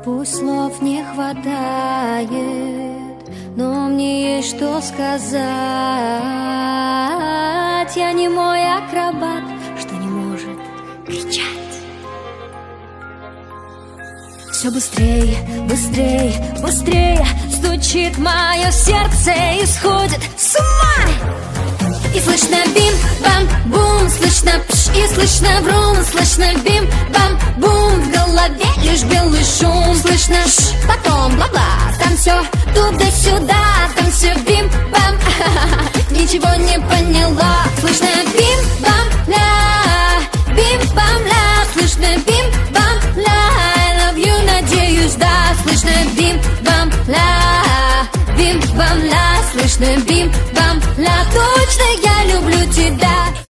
Пусть слов не хватает, но мне есть что сказать. Я не мой акробат, что не может кричать. Все быстрее, быстрее, быстрее стучит мое сердце и сходит с ума. И слышно бим-бам-бум, слышно пш, и слышно брум, слышно бим-бам-бум. В голове лишь белый шум, слышно ш, потом бла-бла. Там все туда-сюда, там все бим-бам. Ничего не поняла. Слышно бим-бам-ля, бим-бам-ля, слышно бим-бам-ля. I love you, надеюсь, да. Слышно бим-бам-ля, бим-бам-ля, слышно бим-бам.